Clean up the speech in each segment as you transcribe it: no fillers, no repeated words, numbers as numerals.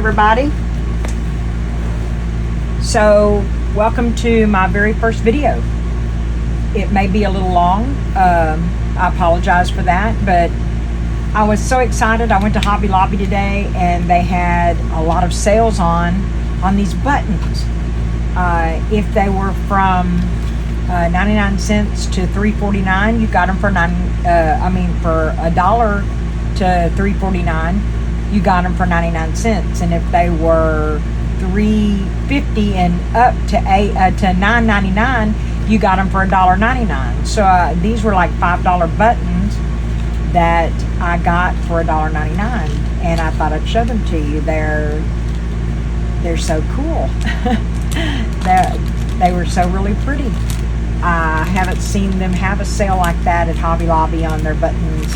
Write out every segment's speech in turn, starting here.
everybody. So welcome to my very first video. It may be a little long. I apologize for that, but I was so excited. I went to Hobby Lobby today and they had a lot of sales on these buttons. If they were from 99 cents to $3.49, you got them for for $1 to $3.49, you got them for 99 cents. And if they were $3.50 and up to $9.99, you got them for $1.99. So these were like $5 buttons that I got for $1.99, and I thought I'd show them to you. They're so cool. They were so really pretty. I haven't seen them have a sale like that at Hobby Lobby on their buttons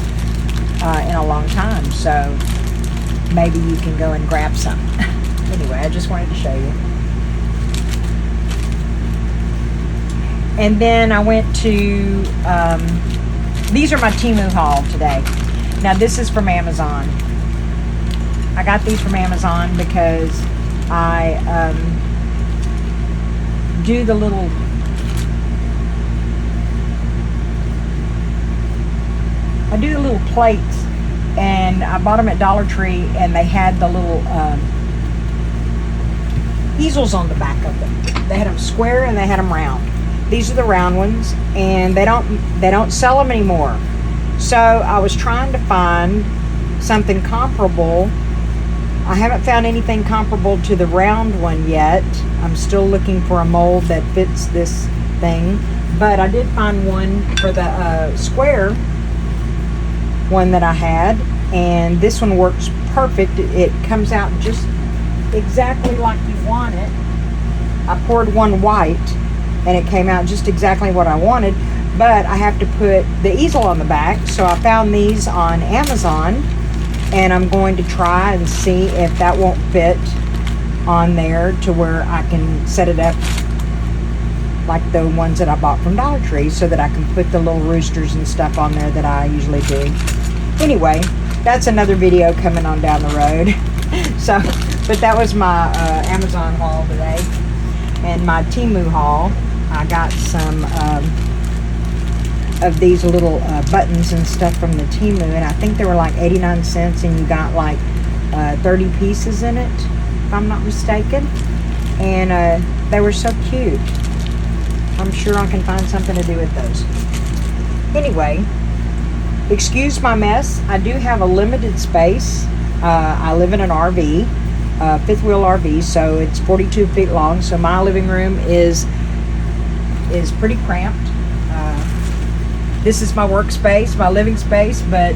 in a long time, so maybe you can go and grab some. Anyway, I just wanted to show you. And then I went to, these are my Temu haul today. Now this is from Amazon. I got these from Amazon because I do the little plates, and I bought them at Dollar Tree, and they had the little easels on the back of them. They had them square and they had them round. These are the round ones, and they don't sell them anymore. So I was trying to find something comparable. I haven't found anything comparable to the round one yet. I'm still looking for a mold that fits this thing, but I did find one for the square one that I had, and this one works perfect. It comes out just exactly like you want it. I poured one white and it came out just exactly what I wanted, but I have to put the easel on the back. So I found these on Amazon, and I'm going to try and see if that won't fit on there to where I can set it up like the ones that I bought from Dollar Tree, so that I can put the little roosters and stuff on there that I usually do. Anyway, that's another video coming on down the road. So, but that was my Amazon haul today. And my Temu haul, I got some of these little buttons and stuff from the Temu, and I think they were like 89 cents, and you got like 30 pieces in it, if I'm not mistaken. And they were so cute. I'm sure I can find something to do with those. Anyway, excuse my mess. I do have a limited space. I live in an RV, fifth wheel RV, so it's 42 feet long. So my living room is pretty cramped. This is my workspace, my living space, but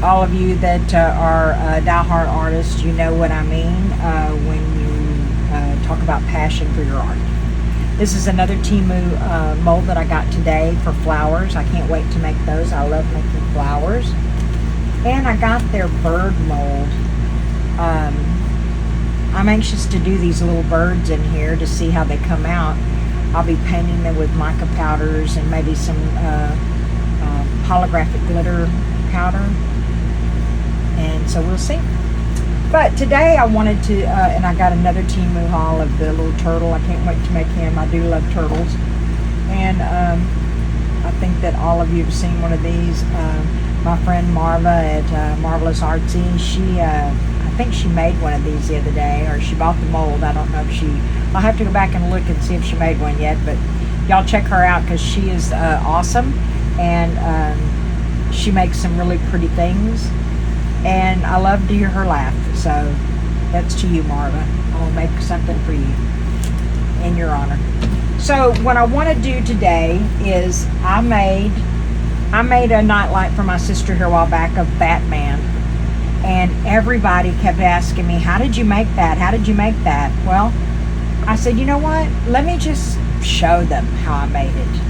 all of you that are diehard artists, you know what I mean when you talk about passion for your art. This is another Temu mold that I got today for flowers. I can't wait to make those. I love making flowers. And I got their bird mold. I'm anxious to do these little birds in here to see how they come out. I'll be painting them with mica powders and maybe some holographic glitter powder. And so we'll see. But today I wanted to, and I got another Temu haul of the little turtle. I can't wait to make him. I do love turtles. And I think that all of you have seen one of these. My friend Marva at Marvelous Artsy, I think she made one of these the other day, or she bought the mold. I don't know if I'll have to go back and look and see if she made one yet, but y'all check her out because she is awesome, and she makes some really pretty things, and I love to hear her laugh. So that's to you, Marva. I will make something for you in your honor. So what I want to do today is I made a nightlight for my sister here a while back of Batman, and everybody kept asking me, how did you make that? How did you make that? Well, I said, you know what? Let me just show them how I made it.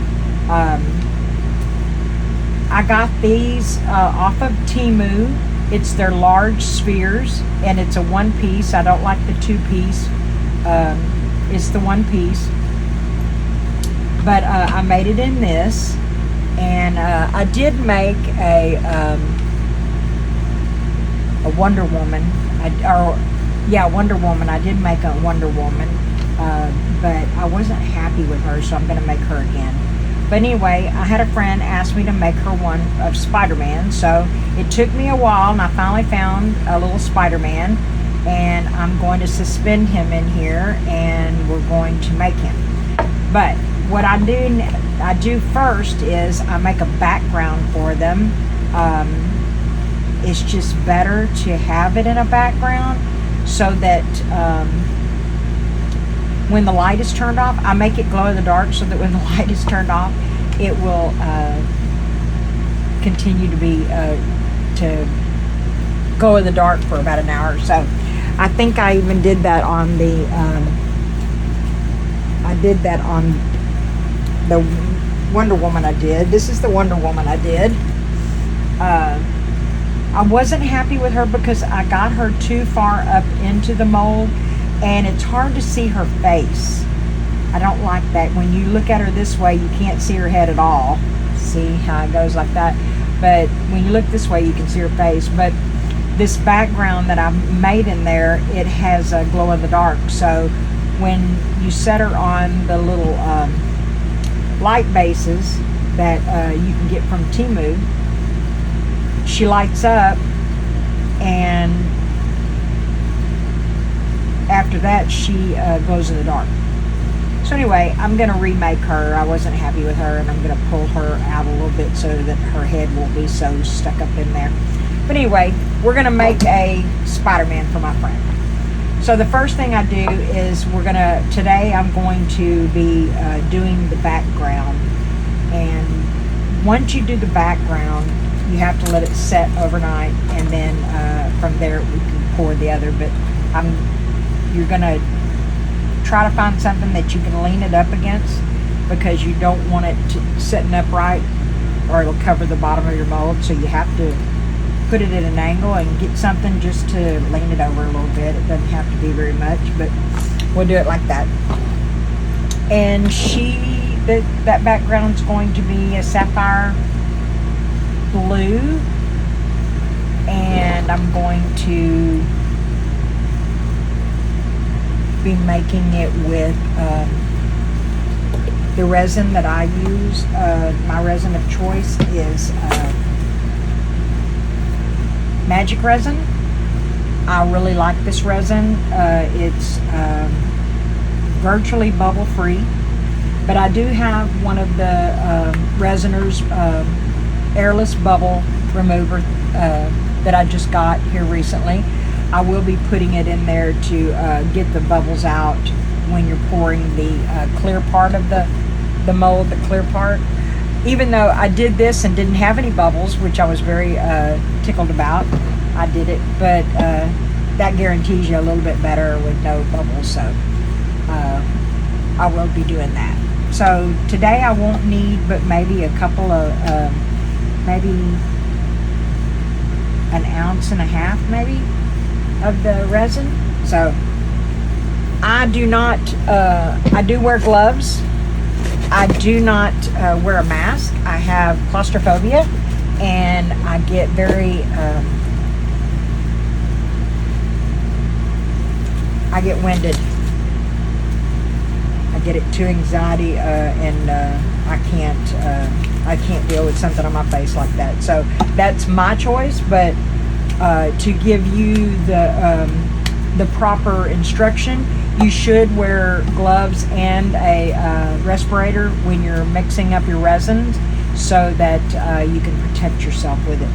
I got these off of Temu. It's their large spheres, and it's a one piece. I don't like the two piece. It's the one piece. But I made it in this, and I did make a Wonder Woman. I Wonder Woman. I did make a Wonder Woman, but I wasn't happy with her, so I'm going to make her again. But anyway, I had a friend ask me to make her one of Spider-Man, so it took me a while, and I finally found a little Spider-Man, and I'm going to suspend him in here, and we're going to make him. But what I do first is I make a background for them. It's just better to have it in a background so that when the light is turned off, I make it glow in the dark so that when the light is turned off, it will continue to be to go in the dark for about an hour or so. I think I even did that on the the Wonder Woman I did. This is the Wonder Woman I did. I wasn't happy with her because I got her too far up into the mold, and it's hard to see her face. I don't like that. When you look at her this way, you can't see her head at all. See how it goes like that? But when you look this way, you can see her face. But this background that I made in there, it has a glow in the dark. So when you set her on the little light bases that you can get from Temu, she lights up, and after that she glows in the dark. So anyway, I'm going to remake her. I wasn't happy with her, and I'm going to pull her out a little bit so that her head won't be so stuck up in there. But anyway, we're going to make a Spider-Man for my friend. So the first thing I do is today I'm going to be doing the background. And once you do the background, you have to let it set overnight, and then from there we can pour the other. But you're going to try to find something that you can lean it up against, because you don't want it sitting upright or it'll cover the bottom of your mold. So you have to put it at an angle and get something just to lean it over a little bit. It doesn't have to be very much, but we'll do it like that. And that background's going to be a sapphire blue, and I'm going to be making it with the resin that I use. My resin of choice is magic resin. I really like this resin. It's virtually bubble free, but I do have one of the resiners airless bubble remover that I just got here recently. I will be putting it in there to get the bubbles out when you're pouring the clear part of the mold, the clear part. Even though I did this and didn't have any bubbles, which I was very tickled about, I did it, but that guarantees you a little bit better with no bubbles, so I will be doing that. So today I won't need but maybe a couple of maybe an ounce and a half maybe of the resin. So I do not I do wear gloves. I do not wear a mask. I have claustrophobia, and I get very I get winded. I get it too anxiety, and I can't deal with something on my face like that. So that's my choice, but to give you the proper instruction, you should wear gloves and a respirator when you're mixing up your resins, so that you can protect yourself with it.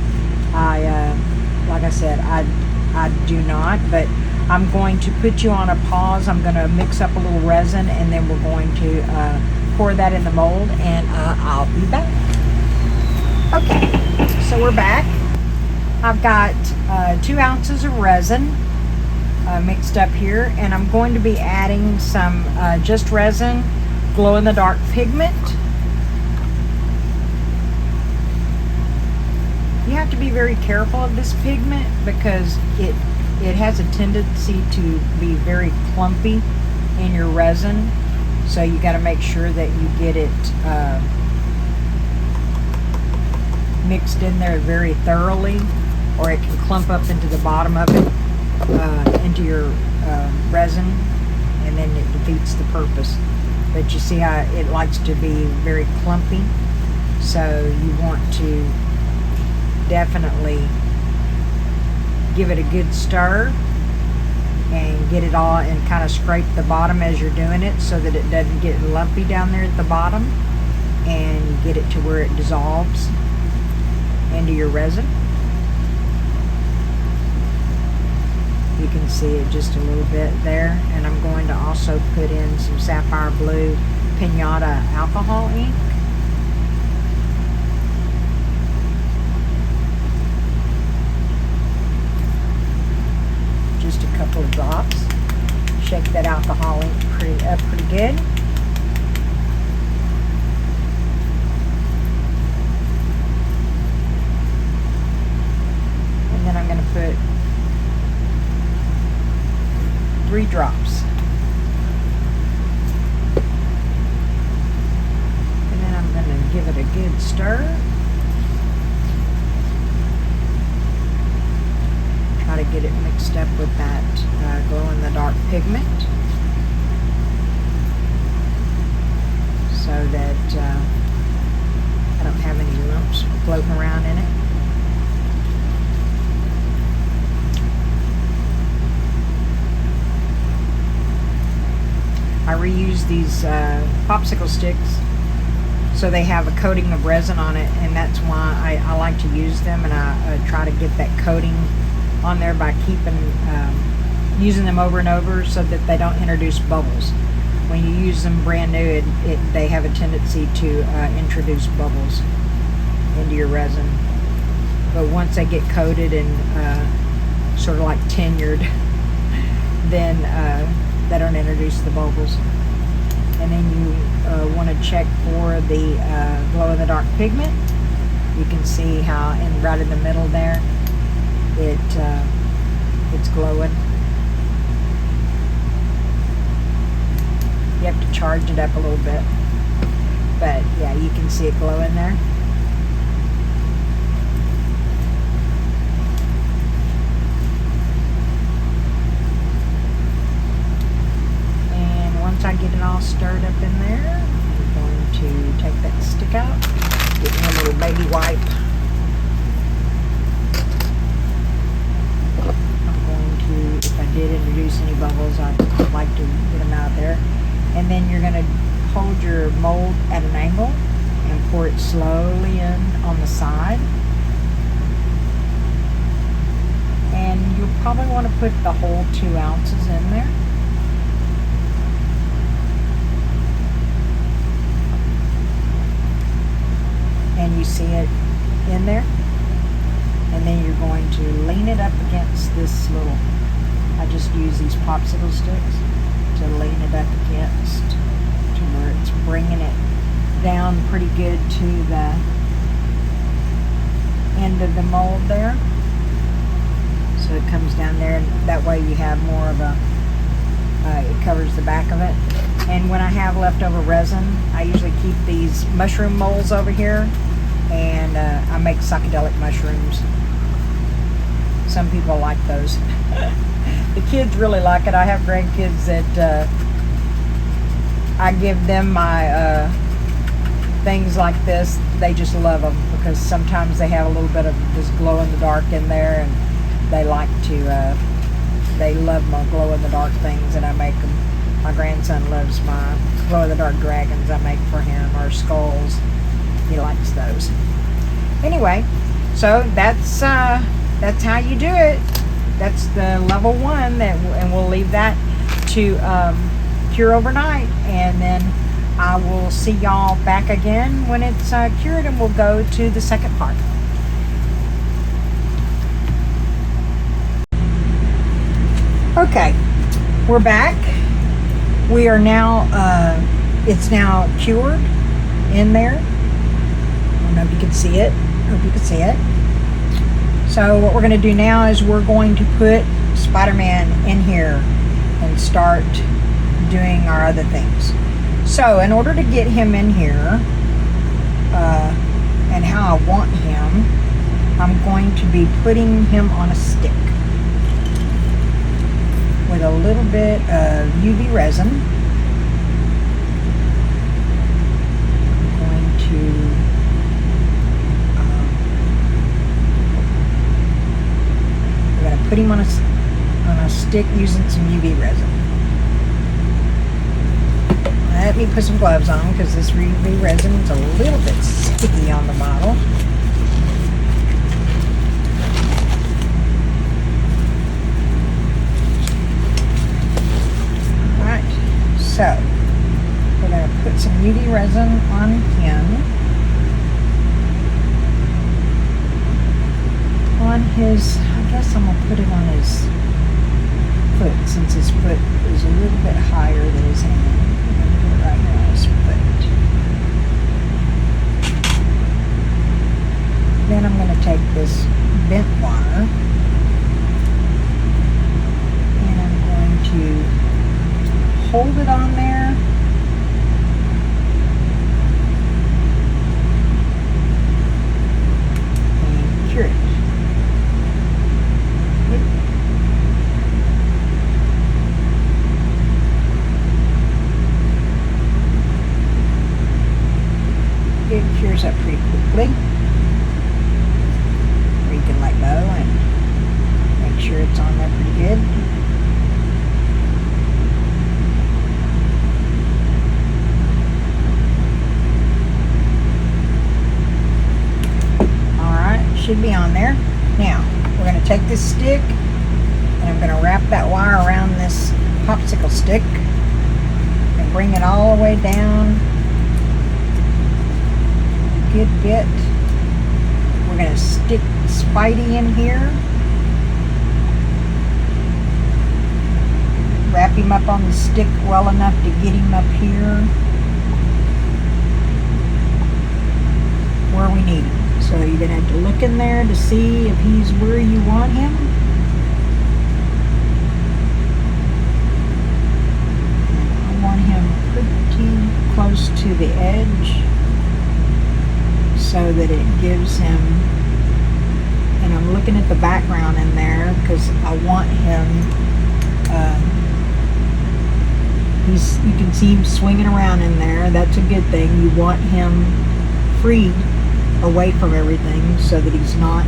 Like I said, I do not, but I'm going to put you on a pause. I'm going to mix up a little resin, and then we're going to pour that in the mold, and I'll be back. Okay, so we're back. I've got 2 ounces of resin mixed up here, and I'm going to be adding some just resin glow-in-the-dark pigment. You have to be very careful of this pigment because it has a tendency to be very clumpy in your resin, so you got to make sure that you get it mixed in there very thoroughly, or it can clump up into the bottom of it. into your resin, and then it defeats the purpose. But you see how it likes to be very clumpy, so you want to definitely give it a good stir and get it all, and kind of scrape the bottom as you're doing it so that it doesn't get lumpy down there at the bottom, and get it to where it dissolves into your resin. You can see it just a little bit there, and I'm going to also put in some sapphire blue Pinata alcohol ink. Just a couple of drops. Shake that alcohol ink pretty good. And then I'm going to put 3 drops. And then I'm going to give it a good stir. Try to get it mixed up with that glow-in-the-dark pigment, so that I don't have any lumps floating around in it. I reuse these popsicle sticks, so they have a coating of resin on it, and that's why I like to use them, and I try to get that coating on there by using them over and over so that they don't introduce bubbles. When you use them brand new, they have a tendency to introduce bubbles into your resin. But once they get coated and sort of like tenured, then they don't introduce the bubbles. And then you want to check for the glow-in-the-dark pigment. You can see how right in the middle there, it's glowing. You have to charge it up a little bit, but yeah, you can see it glowing there. And once I get it all stirred up in there, I'm going to take that stick out, get me a little baby wipe. If I did introduce any bubbles, I'd like to get them out there. And then you're going to hold your mold at an angle and pour it slowly in on the side. And you'll probably want to put the whole 2 ounces in there. And you see it in there. And then you're going to lean it up against this little, I just use these popsicle sticks to lean it up against, to where it's bringing it down pretty good to the end of the mold there. So it comes down there, and that way you have more of a, it covers the back of it. And when I have leftover resin, I usually keep these mushroom molds over here, and I make psychedelic mushrooms. Some people like those. The kids really like it. I have grandkids that I give them my things like this. They just love them, because sometimes they have a little bit of this glow in the dark in there, and they like to, they love my glow in the dark things, and I make them. My grandson loves my glow in the dark dragons I make for him, or skulls. He likes those. Anyway, so that's how you do it. That's the level 1, and we'll leave that to cure overnight, and then I will see y'all back again when it's cured, and we'll go to the second part. Okay, we're back. We are now, it's now cured in there. I don't know if you can see it. Hope you can see it. So what we're going to do now is we're going to put Spider-Man in here and start doing our other things. So in order to get him in here, and how I want him, I'm going to be putting him on a stick. with a little bit of UV resin. I'm going to we're going to put him on a stick using some UV resin. Let me put some gloves on because this UV resin is a little bit sticky on the model. Alright, so we're going to put some UV resin on him. On his, I guess I'm going to put it on his foot since his foot is a little bit higher than his hand. Right here on his foot. Then I'm going to take this bent wire and I'm going to hold it on there and cure it. It cures up pretty quickly. Or you can let go and make sure it's on there pretty good. Alright, should be on there. Now, we're going to take this stick and I'm going to wrap that wire around this popsicle stick and bring it all the way down. Good bit. We're going to stick Spidey in here. Wrap him up on the stick well enough to get him up here where we need him. So you're going to have to look in there to see if he's where you want him. And I want him pretty close to the edge, so that it gives him, and I'm looking at the background in there because I want him, you can see him swinging around in there. That's a good thing. You want him freed away from everything so that he's not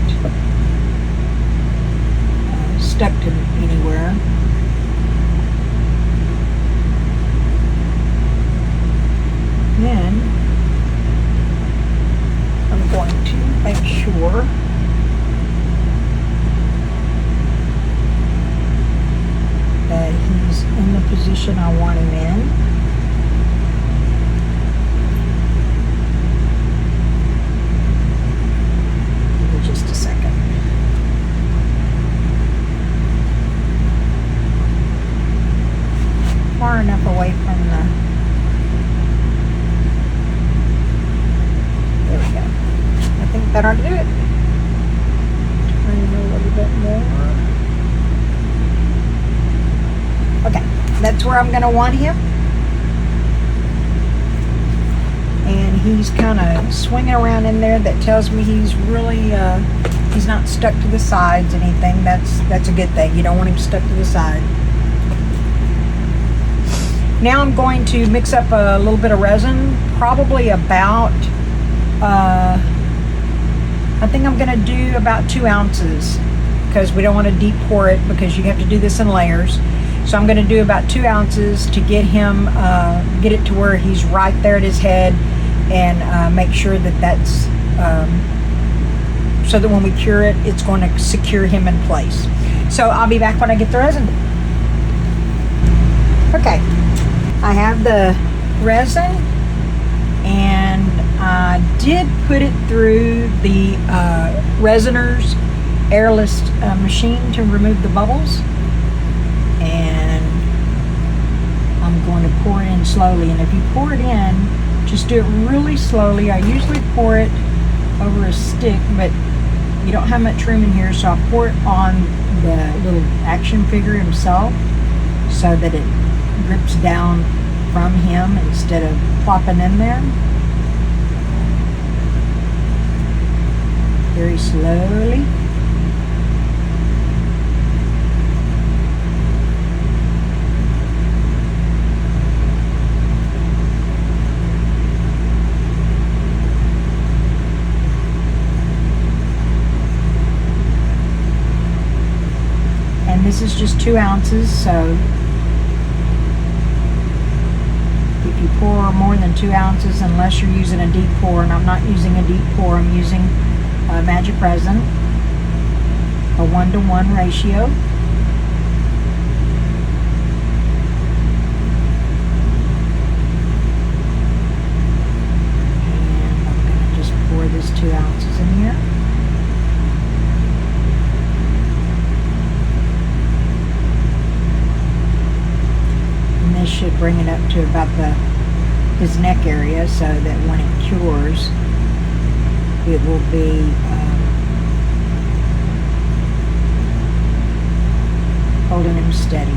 stuck to anywhere. Then I'm going to make sure that he's in the position I want him in. Give me just a second. Far enough away from the... There we go. I think that ought to do it. Turn it a little bit more. Okay, that's where I'm going to want him. And he's kind of swinging around in there. That tells me he's really, he's not stuck to the sides, anything. That's a good thing. You don't want him stuck to the side. Now I'm going to mix up a little bit of resin, probably about I think I'm going to do about 2 ounces because we don't want to deep pour it because you have to do this in layers. So I'm going to do about 2 ounces to get him, get it to where he's right there at his head, and make sure that that's, so that when we cure it, it's going to secure him in place. So I'll be back when I get the resin. Okay, I have the resin, and I did put it through the resiner's airless machine to remove the bubbles, and I'm going to pour it in slowly. And if you pour it in, just do it really slowly. I usually pour it over a stick, but you don't have much room in here, so I'll pour it on the little action figure himself so that it drips down from him instead of plopping in there. Very slowly. this is just 2 ounces, so if you pour more than 2 ounces, unless you're using a deep pour, and I'm not using a deep pour, I'm using magic resin, a 1-to-1 ratio. And I'm going to just pour this 2 ounces in here. And this should bring it up to about his neck area, so that when it cures, it will be holding him steady.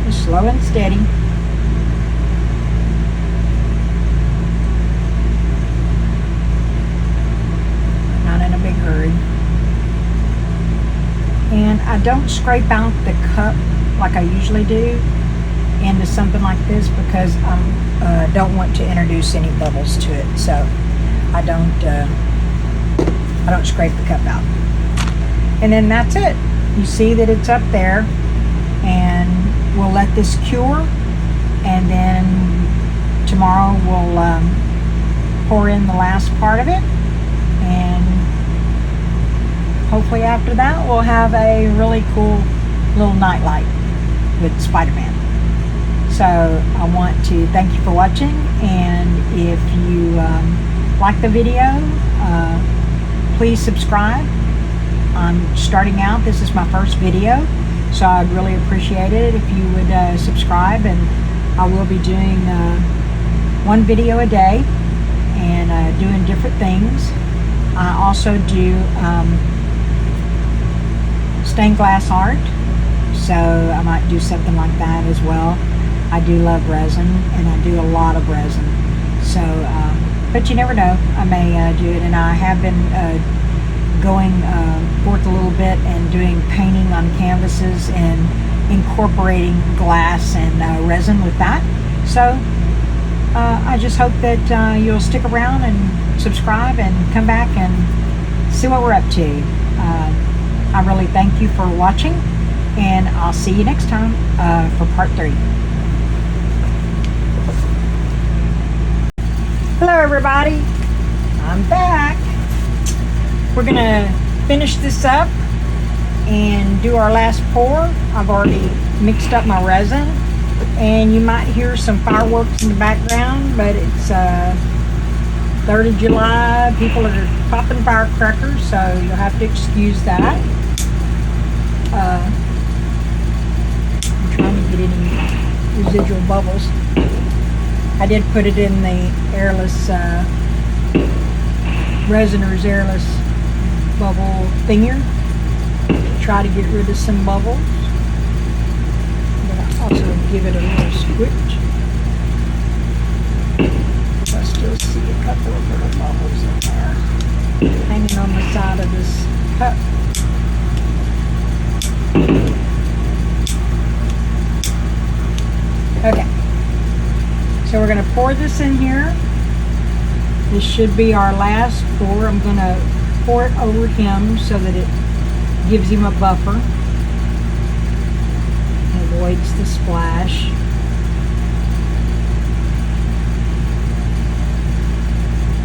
Slow and steady. Not in a big hurry. And I don't scrape out the cup like I usually do into something like this, because I don't want to introduce any bubbles to it. So I don't scrape the cup out. And then that's it. You see that it's up there, and we'll let this cure, and then tomorrow we'll pour in the last part of it, and hopefully after that we'll have a really cool little nightlight with Spider-Man. So I want to thank you for watching, and if you like the video, please subscribe. I'm starting out, this is my first video, so I'd really appreciate it if you would subscribe, and I will be doing 1 video a day, and doing different things. I also do stained glass art, so I might do something like that as well. I do love resin, and I do a lot of resin, so but you never know, I may do it. And I have been going forth a little bit and doing painting on canvases and incorporating glass and resin with that. So I just hope that you'll stick around and subscribe and come back and see what we're up to. I really thank you for watching, and I'll see you next time for part 3. Hello everybody, I'm back. We're gonna finish this up and do our last pour. I've already mixed up my resin, and you might hear some fireworks in the background, but it's 3rd of July. People are popping firecrackers, so you'll have to excuse that. I'm trying to get any residual bubbles. I did put it in the airless, Resiner's airless bubble thinger to try to get rid of some bubbles. But I also give it a little squirt. I still see a couple of little bubbles in there hanging on the side of this cup. Okay, so we're going to pour this in here. This should be our last pour. I'm going to pour it over him so that it gives him a buffer, avoids the splash.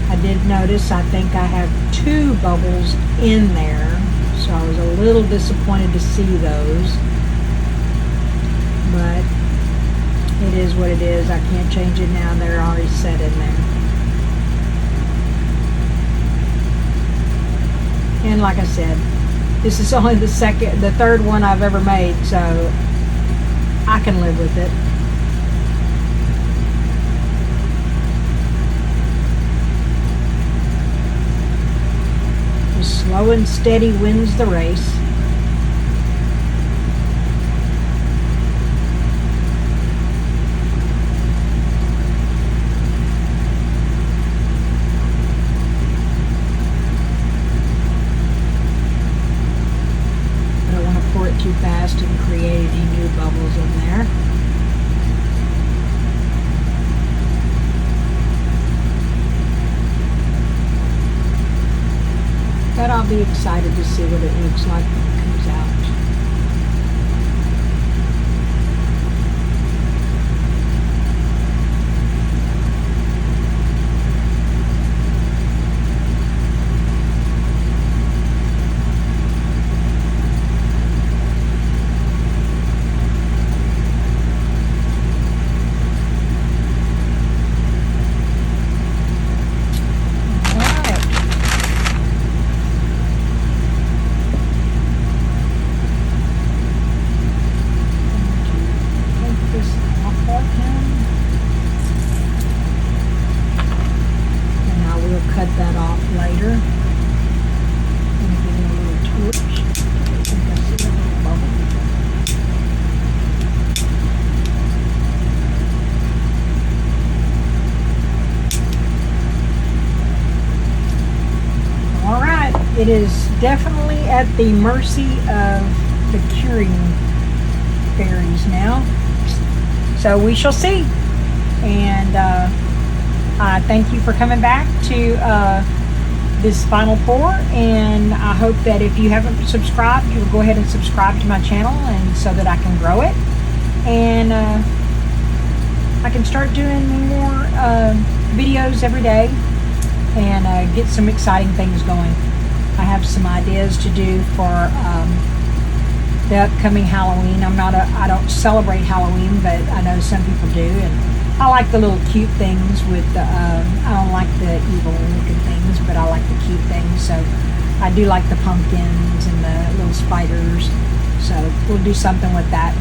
I did notice, I think I have 2 bubbles in there, so I was a little disappointed to see those, but it is what it is. I can't change it now. They're already set in there. And like I said, this is only the 3rd one I've ever made, so I can live with it. Just slow and steady wins the race. be excited to see what it looks like when it comes out. Cut that off later. I'm gonna give it a little torch. I think I see a little bubble. All right, it is definitely at the mercy of the curing fairies now. So we shall see. And thank you for coming back to this final pour, and I hope that if you haven't subscribed, you'll go ahead and subscribe to my channel, and so that I can grow it, and I can start doing more videos every day, and get some exciting things going. I have some ideas to do for the upcoming Halloween. I don't celebrate Halloween, but I know some people do, and I like the little cute things with the, I don't like the evil looking things, but I like the cute things. So I do like the pumpkins and the little spiders. So we'll do something with that.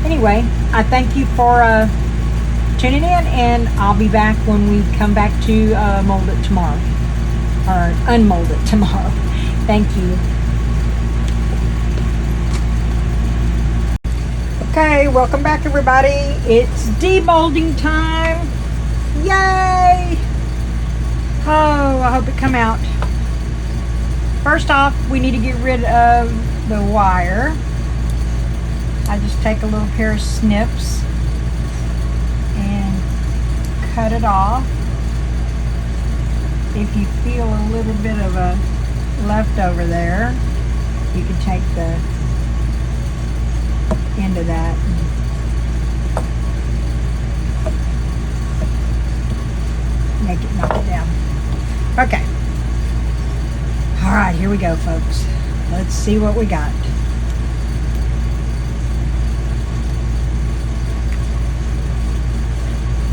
Anyway, I thank you for tuning in, and I'll be back when we come back to mold it tomorrow, or unmold it tomorrow. Thank you. Okay, welcome back everybody. It's demolding time. Yay! Oh, I hope it come out. First off, we need to get rid of the wire. I just take a little pair of snips and cut it off. If you feel a little bit of a leftover there, you can take the end of that and make it knock it down. Okay. All right, here we go, folks. Let's see what we got.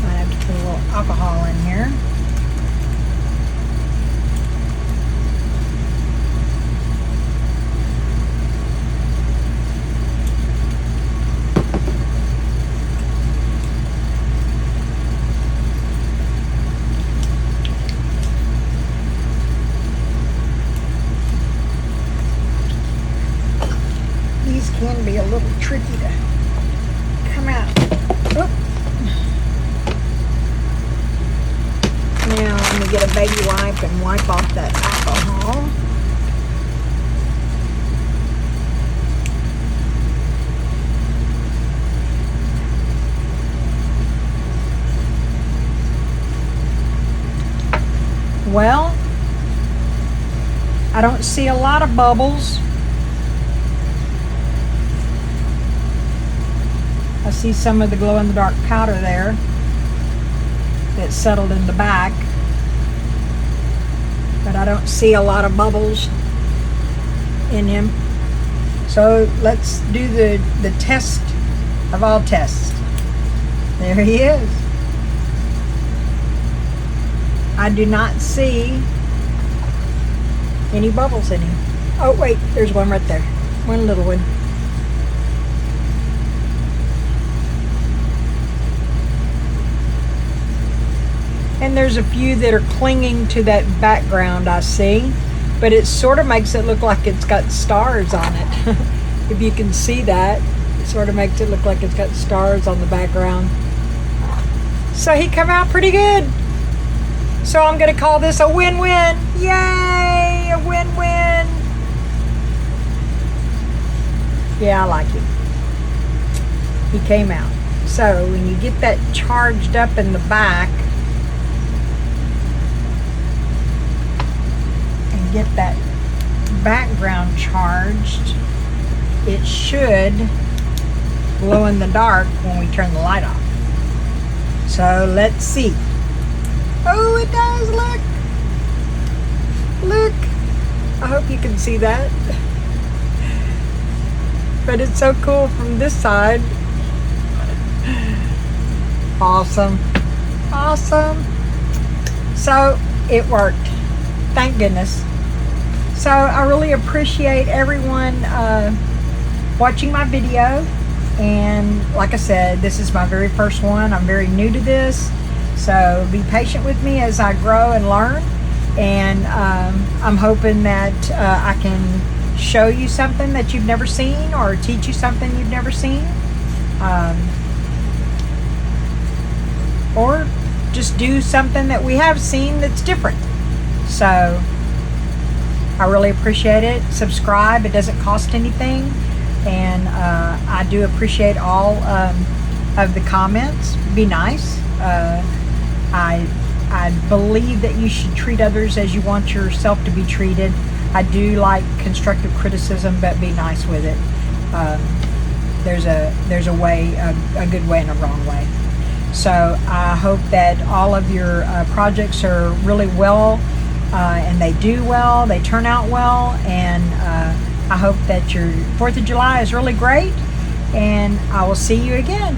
I have to put a little alcohol in here. Can be a little tricky to come out. Oop. Now let me get a baby wipe and wipe off that alcohol. Well, I don't see a lot of bubbles. I see some of the glow-in-the-dark powder there that settled in the back, but I don't see a lot of bubbles in him. So let's do the test of all tests. There he is. I do not see any bubbles in him. Oh wait, there's one right there. One little one. And there's a few that are clinging to that background I see, but it sort of makes it look like it's got stars on it. If you can see that, it sort of makes it look like it's got stars on the background. So he come out pretty good. So I'm gonna call this a win-win. Yay, a win-win. Yeah, I like it. He came out. So when you get that charged up in the back, get that background charged, it should glow in the dark when we turn the light off. So let's see. Oh, it does, look. Look. I hope you can see that. But it's so cool from this side. Awesome. Awesome. So it worked. Thank goodness. So I really appreciate everyone watching my video. And like I said, this is my very first one. I'm very new to this. So be patient with me as I grow and learn. And I'm hoping that I can show you something that you've never seen, or teach you something you've never seen. Or just do something that we have seen that's different. So I really appreciate it. Subscribe. It doesn't cost anything. And I do appreciate all of the comments. Be nice. I believe that you should treat others as you want yourself to be treated. I do like constructive criticism, but be nice with it. There's a way, a good way and a wrong way. So I hope that all of your projects are really well, and they do well, they turn out well, and I hope that your 4th of July is really great, and I will see you again.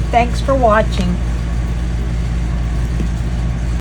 Thanks for watching.